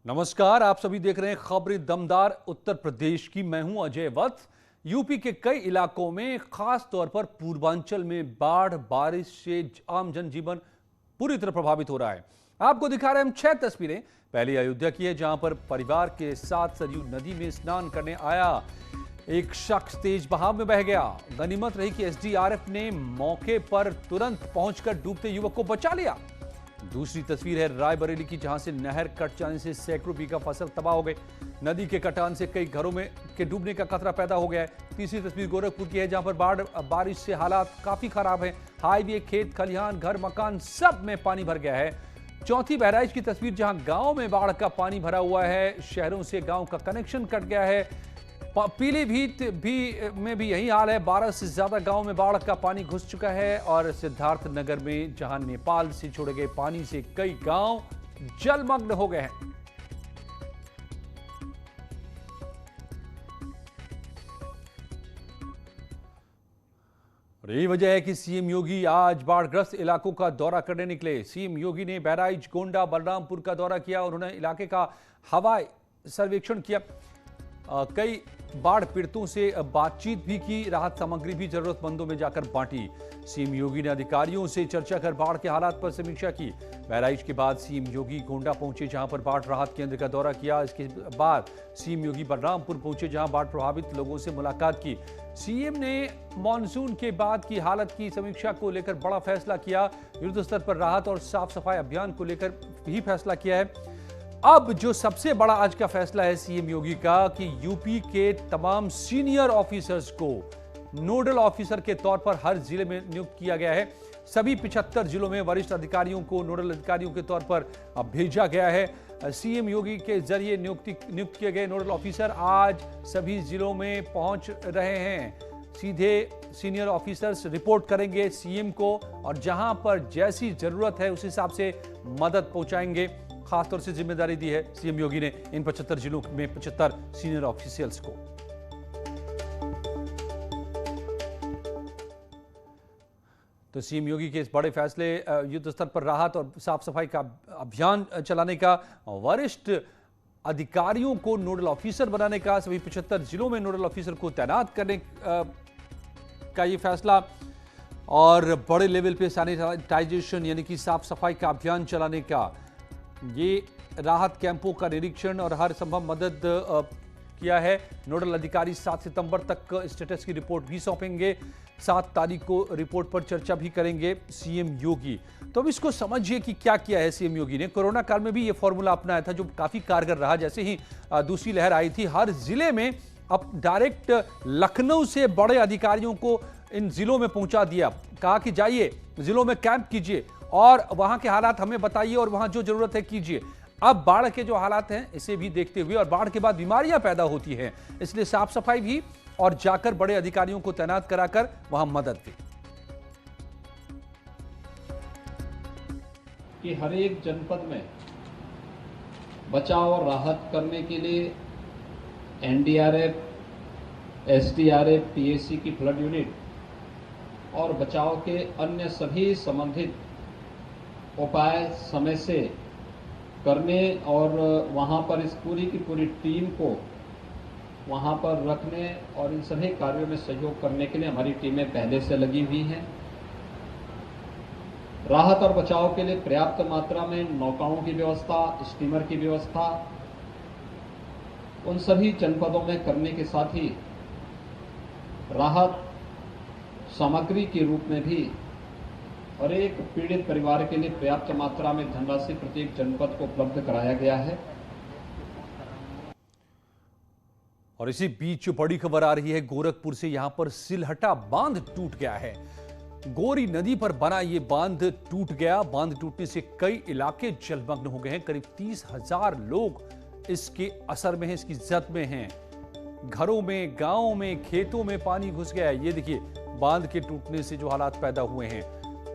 नमस्कार, आप सभी देख रहे हैं खबरें दमदार उत्तर प्रदेश की। मैं हूं अजय वत्स। यूपी के कई इलाकों में, खास तौर पर पूर्वांचल में बाढ़ बारिश से आम जनजीवन पूरी तरह प्रभावित हो रहा है। आपको दिखा रहे हैं हम 6 तस्वीरें। पहले अयोध्या की है, जहां पर परिवार के साथ सरयू नदी में स्नान करने आया एक शख्स तेज बहाव में बह गया। गनीमत रही कि एसडीआरएफ ने मौके पर तुरंत पहुंचकर डूबते युवक को बचा लिया। दूसरी तस्वीर है रायबरेली की, जहां से नहर कट जाने से सैकड़ों बीघा फसल तबाह हो गई। नदी के कटान से कई घरों में के डूबने का खतरा पैदा हो गया है। तीसरी तस्वीर गोरखपुर की है, जहां पर बारिश से हालात काफी खराब है। हाईवे, खेत खलिहान, घर मकान सब में पानी भर गया है। चौथी बहराइच की तस्वीर, जहां गांव में बाढ़ का पानी भरा हुआ है। शहरों से गांव का कनेक्शन कट गया है। पीलीभीत में भी यही हाल है। 12 से ज्यादा गांव में बाढ़ का पानी घुस चुका है। और सिद्धार्थनगर में, जहां नेपाल से छोड़े गए पानी से कई गांव जलमग्न हो गए हैं। और यही वजह है कि सीएम योगी आज बाढ़ग्रस्त इलाकों का दौरा करने निकले। सीएम योगी ने बहराइच, गोंडा, बलरामपुर का दौरा किया। उन्होंने इलाके का हवाई सर्वेक्षण किया। कई बाढ़ पीड़ितों से बातचीत भी की। राहत सामग्री भी जरूरतमंदों में जाकर बांटी। सीएम योगी ने अधिकारियों से चर्चा कर बाढ़ के हालात पर समीक्षा की। बहराइच के बाद सीएम योगी गोंडा पहुंचे, जहां पर बाढ़ राहत केंद्र का दौरा किया। इसके बाद सीएम योगी बलरामपुर पहुंचे, जहां बाढ़ प्रभावित लोगों से मुलाकात की। सीएम ने मानसून के बाद की हालत की समीक्षा को लेकर बड़ा फैसला किया। युद्ध स्तर पर राहत और साफ सफाई अभियान को लेकर भी फैसला किया है। अब जो सबसे बड़ा आज का फैसला है सीएम योगी का, कि यूपी के तमाम सीनियर ऑफिसर्स को नोडल ऑफिसर के तौर पर हर जिले में नियुक्त किया गया है। सभी 75 जिलों में वरिष्ठ अधिकारियों को नोडल अधिकारियों के तौर पर भेजा गया है। सीएम योगी के जरिए नियुक्त किए गए नोडल ऑफिसर आज सभी जिलों में पहुंच रहे हैं। सीधे सीनियर ऑफिसर्स रिपोर्ट करेंगे सीएम को, और जहां पर जैसी जरूरत है उस हिसाब से मदद पहुंचाएंगे। खासतौर से जिम्मेदारी दी है सीएम योगी ने इन 75 जिलों में 75 सीनियर ऑफिशियल्स को। तो सीएम योगी के इस बड़े फैसले, युद्ध स्तर पर राहत और साफ सफाई का अभियान चलाने का, वरिष्ठ अधिकारियों को नोडल ऑफिसर बनाने का, सभी 75 जिलों में नोडल ऑफिसर को तैनात करने का ये फैसला, और बड़े लेवल पे सैनिटाइजेशन यानी कि साफ सफाई का अभियान चलाने का, ये राहत कैंपों का निरीक्षण और हर संभव मदद किया है। नोडल अधिकारी 7 सितंबर तक स्टेटस की रिपोर्ट भी सौंपेंगे। 7 तारीख को रिपोर्ट पर चर्चा भी करेंगे सीएम योगी। तो अब इसको समझिए कि क्या किया है सीएम योगी ने। कोरोना काल में भी ये फॉर्मूला अपनाया था, जो काफी कारगर रहा। जैसे ही दूसरी लहर आई थी, हर जिले में अब डायरेक्ट लखनऊ से बड़े अधिकारियों को इन जिलों में पहुंचा दिया। कहा कि जाइए जिलों में कैंप कीजिए और वहां के हालात हमें बताइए और वहां जो जरूरत है कीजिए। अब बाढ़ के जो हालात हैं इसे भी देखते हुए, और बाढ़ के बाद बीमारियां पैदा होती हैं, इसलिए साफ सफाई भी और जाकर बड़े अधिकारियों को तैनात कराकर वहां मदद भी। कि हर एक जनपद में बचाव और राहत करने के लिए एनडीआरएफ, एसडीआरएफ, पीएसी की फ्लड यूनिट और बचाव के अन्य सभी संबंधित उपाय समय से करने और वहां पर इस पूरी की पूरी टीम को वहां पर रखने और इन सभी कार्यों में सहयोग करने के लिए हमारी टीमें पहले से लगी हुई हैं। राहत और बचाव के लिए पर्याप्त मात्रा में नौकाओं की व्यवस्था, स्टीमर की व्यवस्था उन सभी जनपदों में करने के साथ ही राहत सामग्री के रूप में भी और एक पीड़ित परिवार के लिए पर्याप्त मात्रा में धनराशि प्रत्येक जनपद को उपलब्ध कराया गया है। और इसी बीच बड़ी खबर आ रही है गोरखपुर से। यहां पर सिलहटा बांध टूट गया है। गोरी नदी पर बना ये बांध टूट गया। बांध टूटने से कई इलाके जलमग्न हो गए हैं। करीब 30,000 लोग इसके असर में हैं, इसकी जद में हैं। घरों में, गांवों में, खेतों में पानी घुस गया है। ये देखिए, बांध के टूटने से जो हालात पैदा हुए हैं।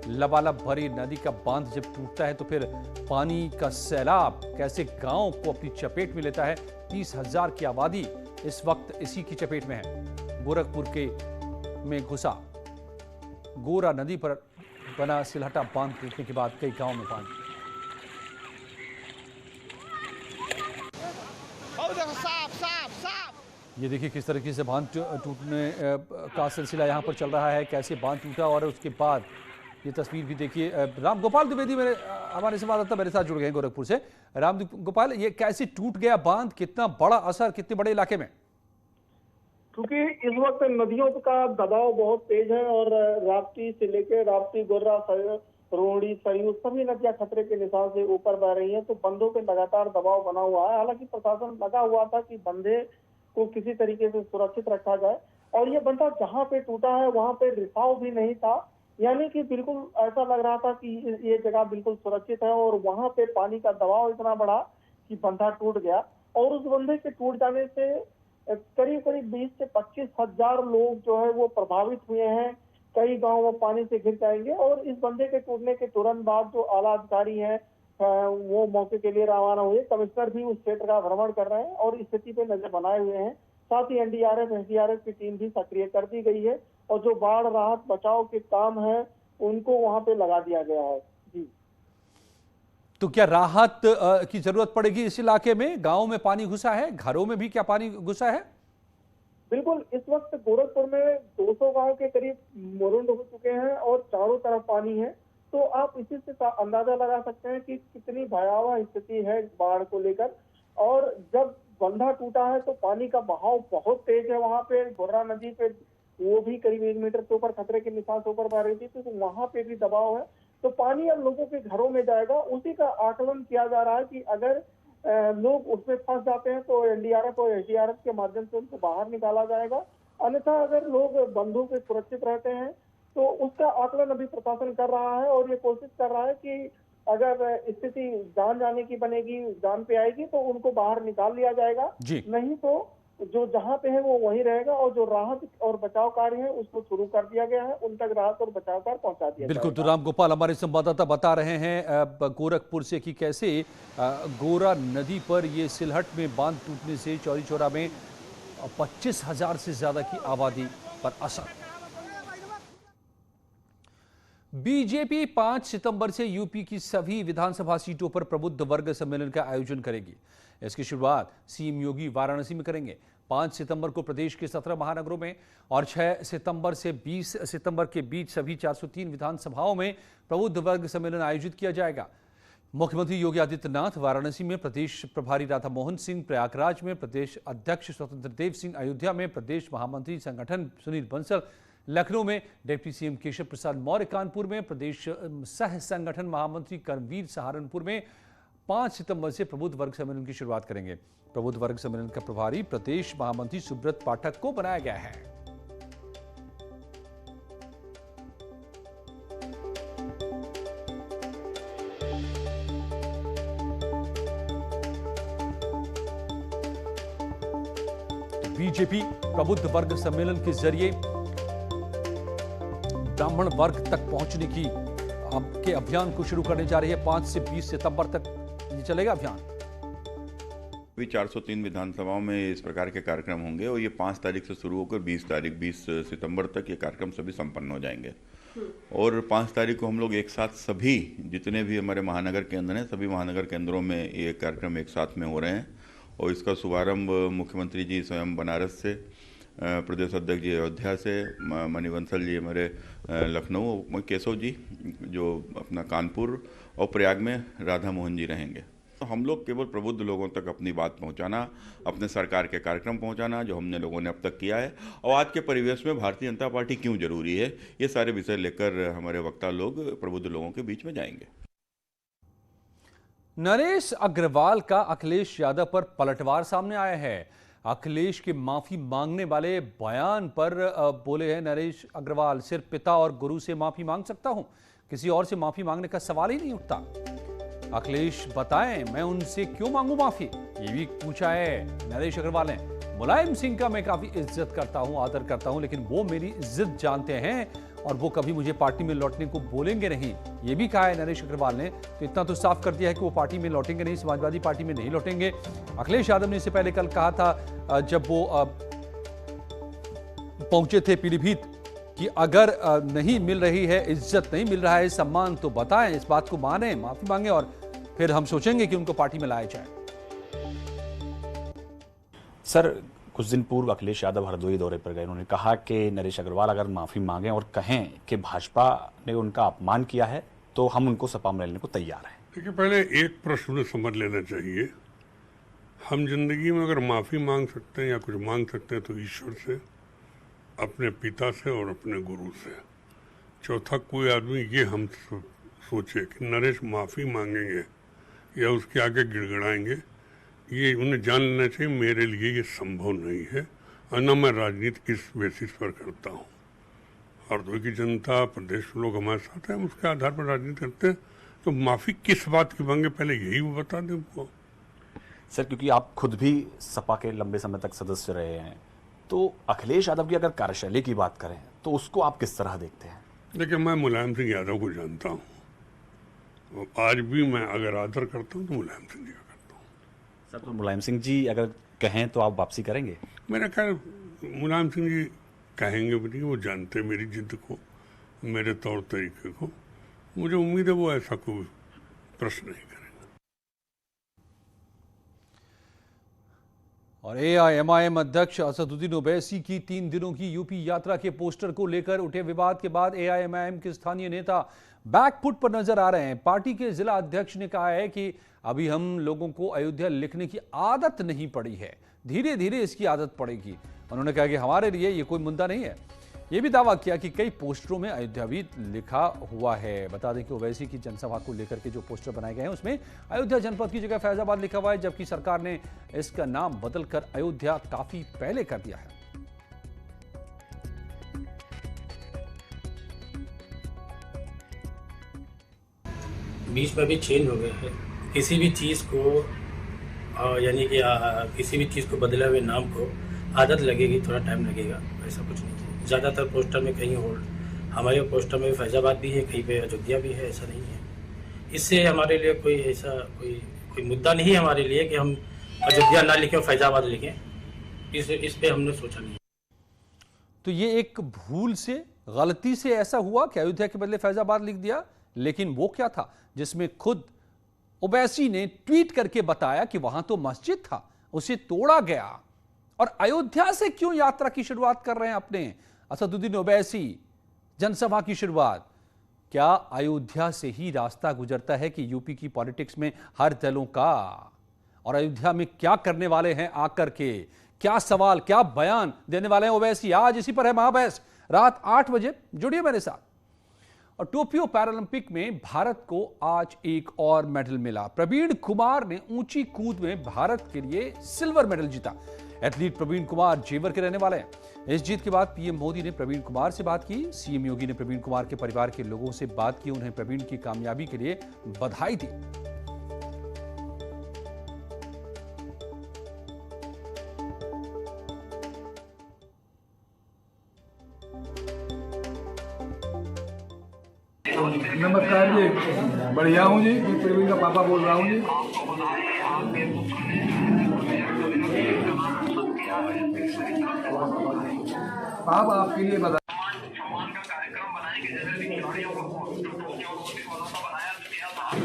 लबालब भरी नदी का बांध जब टूटता है तो फिर पानी का सैलाब कैसे गांव को अपनी चपेट में लेता है। 30,000 की आबादी इस वक्त इसी की चपेट में है। गोरखपुर के में घुसा गोरा नदी पर बना सिलहटा बांध टूटने के बाद कई गांव में पानी। ये देखिए किस तरीके से बांध टूटने का सिलसिला यहाँ पर चल रहा है, कैसे बांध टूटा और उसके बाद ये तस्वीर भी देखिए। राम गोपाल द्विवेदी मेरे हमारे संवाददाता मेरे साथ जुड़ गए हैं गोरखपुर से। राम गोपाल, ये कैसे टूट गया बांध, कितना बड़ा असर कितने बड़े इलाके में? क्योंकि इस वक्त नदियों का दबाव बहुत तेज है और राप्ती से लेकर राप्ती, गोर्रा, रोहिणी, सरयू सभी नदियां खतरे के निशान से ऊपर बह रही हैं, तो बंधों पे लगातार दबाव बना हुआ है। हालांकि प्रशासन लगा हुआ था कि बंधे को किसी तरीके से सुरक्षित रखा जाए, और ये बंधा जहां पे टूटा है वहां पे रिसाव भी नहीं था, यानी कि बिल्कुल ऐसा लग रहा था कि ये जगह बिल्कुल सुरक्षित है, और वहां पे पानी का दबाव इतना बढ़ा कि बंधा टूट गया। और उस बंधे के टूट जाने से करीब 20 से 25 हजार लोग जो है वो प्रभावित हुए हैं। कई गांव वो पानी से घिर जाएंगे, और इस बंधे के टूटने के तुरंत बाद जो आला अधिकारी हैं वो मौके के लिए रवाना हुए। कमिश्नर भी उस क्षेत्र का भ्रमण कर रहे हैं और स्थिति पे नजर बनाए हुए हैं। साथ ही एनडीआरएफ, एसडीआरएफ की टीम भी सक्रिय कर दी गई है, और जो बाढ़ राहत बचाव के काम है उनको वहां पे लगा दिया गया है। जी, तो क्या राहत की जरूरत पड़ेगी इस इलाके में? गांव में पानी घुसा है, घरों में भी क्या पानी घुसा है? बिल्कुल, इस वक्त गोरखपुर में 200 गांव के करीब मुरुंड हो चुके हैं और चारों तरफ पानी है। तो आप इसी से अंदाजा लगा सकते हैं कि कितनी भयावह स्थिति है बाढ़ को लेकर। और जब बंधा टूटा है तो पानी का बहाव बहुत तेज है वहां पे। गोर्रा नदी पे वो भी करीब 1 मीटर के ऊपर खतरे के निशान से ऊपर बह रही थी, तो वहां पे भी दबाव है। तो पानी अब लोगों के घरों में जाएगा। उसी का आकलन किया जा रहा है कि अगर लोग उसमें फंस जाते हैं तो एनडीआरएफ और एसडीआरएफ के माध्यम से उनको बाहर निकाला जाएगा। अन्यथा अगर लोग बंधों से सुरक्षित रहते हैं तो उसका आकलन अभी प्रशासन कर रहा है, और ये कोशिश कर रहा है कि अगर स्थिति जान जाने की बनेगी, जान पे आएगी, तो उनको बाहर निकाल लिया जाएगा। नहीं तो जो जहां पे है वो वहीं रहेगा, और जो राहत और बचाव कार्य है उसको शुरू कर दिया गया है, उन तक राहत और बचाव कार्य पहुंचा दिया बिल्कुल। जाएगा। तो राम गोपाल हमारे संवाददाता बता रहे हैं गोरखपुर से कि कैसे गोरा नदी पर ये सिलहट में बांध टूटने से चौरी चौरा में 25,000 से ज्यादा की आबादी पर असर। बीजेपी 5 सितंबर से यूपी की सभी विधानसभा सीटों पर प्रबुद्ध वर्ग सम्मेलन का आयोजन करेगी। इसकी शुरुआत सीएम योगी वाराणसी में करेंगे। 5 सितंबर को प्रदेश के 17 महानगरों में और 6 सितंबर से 20 सितंबर के बीच सभी 403 विधानसभाओं में प्रबुद्ध वर्ग सम्मेलन आयोजित किया जाएगा। मुख्यमंत्री योगी आदित्यनाथ वाराणसी में, प्रदेश प्रभारी राधा मोहन सिंह प्रयागराज में, प्रदेश अध्यक्ष स्वतंत्र देव सिंह अयोध्या में, प्रदेश महामंत्री संगठन सुनील बंसल लखनऊ में, डिप्टी सीएम केशव प्रसाद मौर्य कानपुर में, प्रदेश सह संगठन महामंत्री कर्मवीर सहारनपुर में 5 सितंबर से प्रबुद्ध वर्ग सम्मेलन की शुरुआत करेंगे। प्रबुद्ध वर्ग सम्मेलन का प्रभारी प्रदेश महामंत्री सुब्रत पाठक को बनाया गया है। बीजेपी प्रबुद्ध वर्ग सम्मेलन के जरिए ब्राह्मण वर्ग तक पहुंचने की के अभियान को शुरू करने जा रही है। 5 से 20 सितंबर तक ये चलेगा अभियान। अभी 403 विधानसभाओं में इस प्रकार के कार्यक्रम होंगे, और ये 5 तारीख से शुरू होकर 20 सितंबर तक ये कार्यक्रम सभी संपन्न हो जाएंगे। और 5 तारीख को हम लोग एक साथ सभी जितने भी हमारे महानगर केंद्र हैं, सभी महानगर केंद्रों में ये कार्यक्रम एक साथ में हो रहे हैं। और इसका शुभारंभ मुख्यमंत्री जी स्वयं बनारस से, प्रदेश अध्यक्ष जी अयोध्या से, मणिवंशल जी हमारे लखनऊ, केशव जी जो अपना कानपुर, और प्रयाग में राधा मोहन जी रहेंगे। तो हम लोग केवल प्रबुद्ध लोगों तक अपनी बात पहुंचाना, अपने सरकार के कार्यक्रम पहुंचाना जो हमने लोगों ने अब तक किया है, और आज के परिवेश में भारतीय जनता पार्टी क्यों जरूरी है, ये सारे विषय लेकर हमारे वक्ता लोग प्रबुद्ध लोगों के बीच में जाएंगे। नरेश अग्रवाल का अखिलेश यादव पर पलटवार सामने आया है। अखिलेश के माफी मांगने वाले बयान पर बोले हैं नरेश अग्रवाल, सिर्फ पिता और गुरु से माफी मांग सकता हूं, किसी और से माफी मांगने का सवाल ही नहीं उठता। अखिलेश बताएं मैं उनसे क्यों मांगू माफी, ये भी पूछा है नरेश अग्रवाल ने। मुलायम सिंह का मैं काफी इज्जत करता हूं, आदर करता हूं, लेकिन वो मेरी इज्जत जानते हैं और वो कभी मुझे पार्टी में लौटने को बोलेंगे नहीं, ये भी कहा है नरेश अग्रवाल ने। तो इतना तो साफ कर दिया है कि वो पार्टी में लौटेंगे नहीं, समाजवादी पार्टी में नहीं लौटेंगे। अखिलेश यादव ने इससे पहले कल कहा था जब वो पहुंचे थे पीलीभीत कि अगर नहीं मिल रही है इज्जत, नहीं मिल रहा है सम्मान, तो बताएं, इस बात को माने, माफी मांगे और फिर हम सोचेंगे कि उनको पार्टी में लाया जाए। सर कुछ दिन पूर्व अखिलेश यादव हरदोई दौरे पर गए। उन्होंने कहा कि नरेश अग्रवाल अगर माफी मांगें और कहें कि भाजपा ने उनका अपमान किया है तो हम उनको सपा में लेने को तैयार हैं। देखिए, पहले एक प्रश्न उन्हें समझ लेना चाहिए, हम जिंदगी में अगर माफी मांग सकते हैं या कुछ मांग सकते हैं तो ईश्वर से, अपने पिता से और अपने गुरु से। चौथा कोई आदमी ये हम सोचे कि नरेश माफी मांगेंगे या उसके आगे गिड़गिड़ाएंगे, ये उन्हें जान लेना चाहिए मेरे लिए ये संभव नहीं है। और न मैं राजनीति किस बेसिस पर करता हूँ। हरदोई की जनता, प्रदेश के लोग हमारे साथ हैं, हम उसके आधार पर राजनीति करते हैं। तो माफी किस बात की मांगे, पहले यही वो बता दें उनको। सर, क्योंकि आप खुद भी सपा के लंबे समय तक सदस्य रहे हैं, तो अखिलेश यादव की अगर कार्यशैली की बात करें तो उसको आप किस तरह देखते हैं? देखिए, मैं मुलायम सिंह यादव को जानता हूँ, आज भी मैं अगर आदर करता हूँ तो मुलायम सिंह जी का करता हूँ। सर, तो मुलायम सिंह जी अगर कहें तो आप वापसी करेंगे? मेरा ख्याल मुलायम सिंह जी कहेंगे भी नहीं, वो जानते मेरी जिद को, मेरे तौर तरीके को। मुझे उम्मीद है वो ऐसा कोई प्रश्न नहीं करेंगे। और AIMIM अध्यक्ष असदुद्दीन ओवैसी की 3 दिनों की यूपी यात्रा के पोस्टर को लेकर उठे विवाद के बाद AIMIM के स्थानीय नेता बैकफुट पर नजर आ रहे हैं। पार्टी के जिला अध्यक्ष ने कहा है कि अभी हम लोगों को अयोध्या लिखने की आदत नहीं पड़ी है, धीरे धीरे इसकी आदत पड़ेगी। उन्होंने कहा कि हमारे लिए ये कोई मुद्दा नहीं है। ये भी दावा किया कि कई पोस्टरों में अयोध्या भी लिखा हुआ है। बता दें कि ओवैसी की जनसभा को लेकर के जो पोस्टर बनाए गए हैं उसमें अयोध्या जनपद की जगह फैजाबाद लिखा हुआ है, जबकि सरकार ने इसका नाम बदलकर अयोध्या काफी पहले कर दिया है। बीच में भी चेंज हो गए हैं। किसी भी चीज़ को यानी कि किसी भी चीज़ को बदले हुए नाम को आदत लगेगी, थोड़ा टाइम लगेगा, ऐसा कुछ नहीं है। ज़्यादातर पोस्टर में कहीं और हमारे पोस्टर में फैजाबाद भी है, कहीं पे अयोध्या भी है, ऐसा नहीं है। इससे हमारे लिए कोई ऐसा कोई मुद्दा नहीं है हमारे लिए कि हम अयोध्या ना लिखें और फैजाबाद लिखें। इस पे हमने सोचा नहीं। तो ये एक भूल से, गलती से ऐसा हुआ कि अयोध्या के बदले फैजाबाद लिख दिया। लेकिन वो क्या था जिसमें खुद ओवैसी ने ट्वीट करके बताया कि वहां तो मस्जिद था, उसे तोड़ा गया। और अयोध्या से क्यों यात्रा की शुरुआत कर रहे हैं अपने असदुद्दीन ओवैसी? जनसभा की शुरुआत क्या अयोध्या से ही रास्ता गुजरता है कि यूपी की पॉलिटिक्स में हर दलों का? और अयोध्या में क्या करने वाले हैं आकर के, क्या सवाल, क्या बयान देने वाले हैं ओवैसी? आज इसी पर है महाबहस। रात 8 बजे जुड़िए मेरे साथ। और टोक्यो पैरालंपिक में भारत को आज एक और मेडल मिला। प्रवीण कुमार ने ऊंची कूद में भारत के लिए सिल्वर मेडल जीता। एथलीट प्रवीण कुमार जेवर के रहने वाले हैं। इस जीत के बाद पीएम मोदी ने प्रवीण कुमार से बात की। सीएम योगी ने प्रवीण कुमार के परिवार के लोगों से बात की, उन्हें प्रवीण की कामयाबी के लिए बधाई दी। नमस्कार जी, बढ़िया हूँ जी। प्रवीण का पापा बोल रहा हूँ जी। आप आपके लिए बता।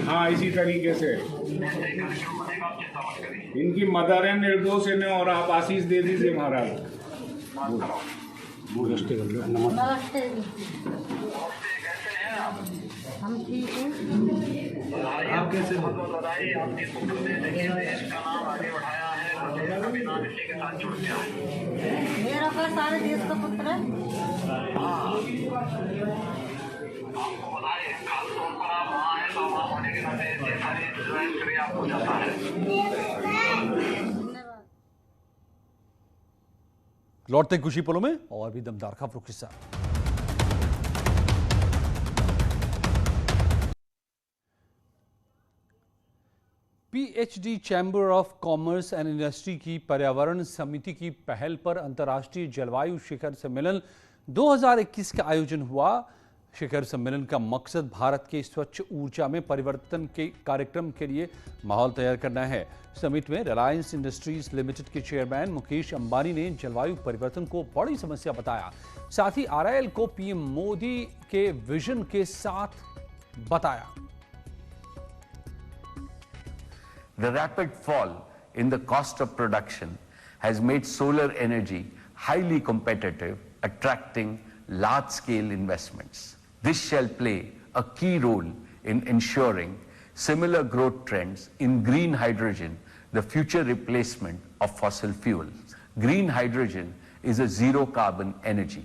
हाँ, इसी तरीके से इनकी मदर है निर्दोष इन्हें, और आप आशीष दे दीजिए महाराज। नमस्ते। हम ठीक हैं। आप कैसे हो? मेरा का सारे देश का पुत्र है। लौटते खुशी पलों में और भी दमदार खबरों के साथ। PhD chamber of commerce and industry की पर्यावरण समिति की पहल पर अंतर्राष्ट्रीय जलवायु शिखर सम्मेलन 2021 का आयोजन हुआ। शिखर सम्मेलन का मकसद भारत के स्वच्छ ऊर्जा में परिवर्तन के कार्यक्रम के लिए माहौल तैयार करना है। समिट में रिलायंस इंडस्ट्रीज लिमिटेड के चेयरमैन मुकेश अंबानी ने जलवायु परिवर्तन को बड़ी समस्या बताया। साथ ही RIL को पीएम मोदी के विजन के साथ बताया। The rapid fall in the cost of production has made solar energy highly competitive, attracting large-scale investments. This shall play a key role in ensuring similar growth trends in green hydrogen, the future replacement of fossil fuels. Green hydrogen is a zero-carbon energy.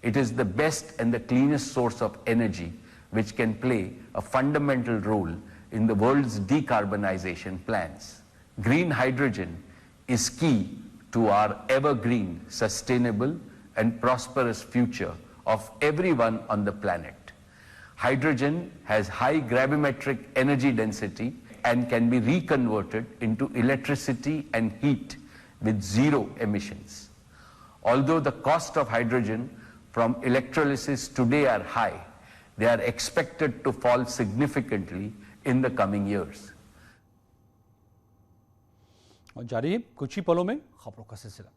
It is the best and the cleanest source of energy which can play a fundamental role in the world's decarbonization plans. Green hydrogen is key to our evergreen, sustainable and prosperous future of everyone on the planet. Hydrogen has high gravimetric energy density and can be reconverted into electricity and heat with zero emissions. Although the cost of hydrogen from electrolysis today are high, they are expected to fall significantly in the coming years. और जारी है कुछ ही पलों में खबरों का सिलसिला।